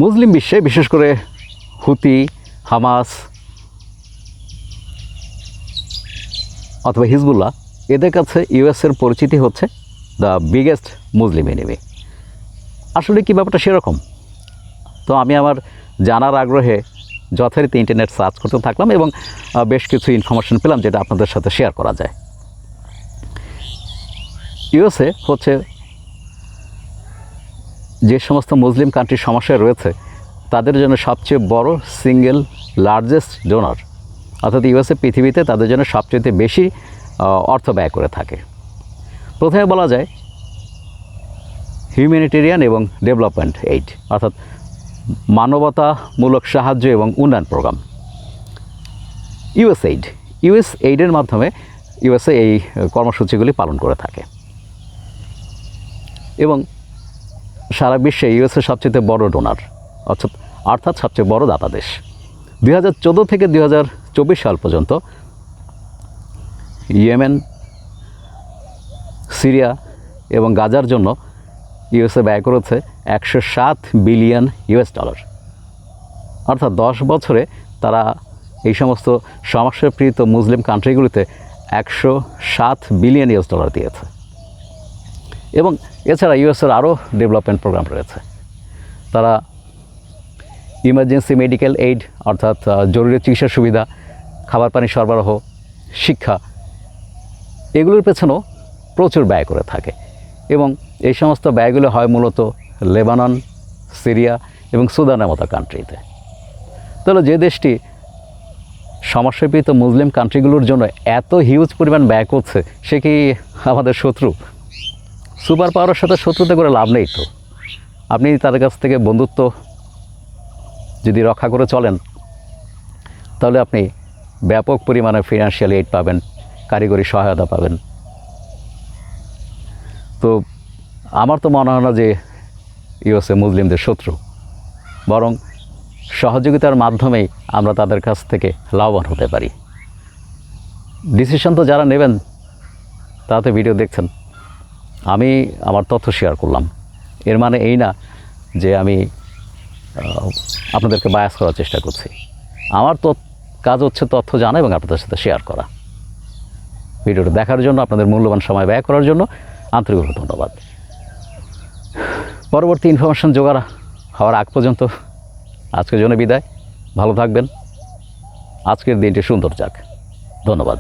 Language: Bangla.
মুসলিম বিশ্বে বিশেষ করে হুতি, হামাস অথবা হিজবুল্লাহ, এদের কাছে ইউএসের পরিচিতি হচ্ছে দ্য বিগেস্ট মুসলিম এনিমি। আসলে কি ব্যাপারটা সেরকম? তো আমি আমার জানার আগ্রহে যথারীতি ইন্টারনেট সার্চ করতে থাকলাম এবং বেশ কিছু ইনফরমেশন পেলাম যেটা আপনাদের সাথে শেয়ার করা যায়। ইউএসএ হচ্ছে যে সমস্ত মুসলিম কান্ট্রির সমস্যায় রয়েছে তাদের জন্য সবচেয়ে বড় সিঙ্গেল লার্জেস্ট ডোনার, অর্থাৎ ইউএসএ পৃথিবীতে তাদের জন্য সবচেয়ে বেশি অর্থ ব্যয় করে থাকে। প্রথমে বলা যায় হিউম্যানিটেরিয়ান এবং ডেভেলপমেন্ট এইড, অর্থাৎ মানবতামূলক সাহায্য এবং উন্নয়ন প্রোগ্রাম। ইউএস এইডের মাধ্যমে ইউএসএ এই কর্মসূচিগুলি পালন করে থাকে এবং সারা বিশ্বে ইউএসএ সবচেয়ে বড় ডোনার, অর্থাৎ সবচেয়ে বড় দাতা দেশ। 2014 থেকে 2024 সাল পর্যন্ত ইয়েমেন, সিরিয়া এবং গাজার জন্য ইউএসএ ব্যয় করেছে $107 বিলিয়ন, অর্থাৎ 10 বছরে তারা এই সমস্ত সমস্যাপীড়িত মুসলিম কান্ট্রিগুলিতে $107 বিলিয়ন দিয়েছে। এবং এছাড়া ইউএসের আরও ডেভেলপমেন্ট প্রোগ্রাম রয়েছে। তারা ইমার্জেন্সি মেডিকেল এইড, অর্থাৎ জরুরি চিকিৎসা সুবিধা, খাবার পানি সরবরাহ, শিক্ষা, এগুলোর পেছনেও প্রচুর ব্যয় করে থাকে এবং এই সমস্ত ব্যয়গুলো হয় মূলত লেবানন, সিরিয়া এবং সুদানের মতো কান্ট্রিতে। তাহলে যে দেশটি সমস্যাপীড়িত মুসলিম কান্ট্রিগুলোর জন্য এত হিউজ পরিমাণ ব্যয় করছে, সে কি আমাদের শত্রু? সুপার পাওয়ারের সাথে শত্রুতা করে লাভ নেই। তো আপনি তাদের কাছ থেকে বন্ধুত্ব যদি রক্ষা করে চলেন তাহলে আপনি ব্যাপক পরিমাণে ফিনান্সিয়াল এইড পাবেন, কারিগরি সহায়তা পাবেন। তো আমার তো মনে হয় না যে ইউএসএ মুসলিমদের শত্রু, বরং সহযোগিতার মাধ্যমেই আমরা তাদের কাছ থেকে লাভবান হতে পারি। ডিসিশন তো যারা নেবেন তাতে ভিডিও দেখছেন, আমি আমার তথ্য শেয়ার করলাম, এর মানে এই না যে আমি আপনাদেরকে বায়াস করার চেষ্টা করছি। আমার তো কাজ হচ্ছে তথ্য জানা এবং আপনাদের সাথে শেয়ার করা। ভিডিওটা দেখার জন্য, আপনাদের মূল্যবান সময় ব্যয় করার জন্য আন্তরিকভাবে ধন্যবাদ। পরবর্তী ইনফরমেশন জোগাড় হওয়ার আগ পর্যন্ত আজকের জন্য বিদায়। ভালো থাকবেন। আজকের দিনটি সুন্দর যাক। ধন্যবাদ।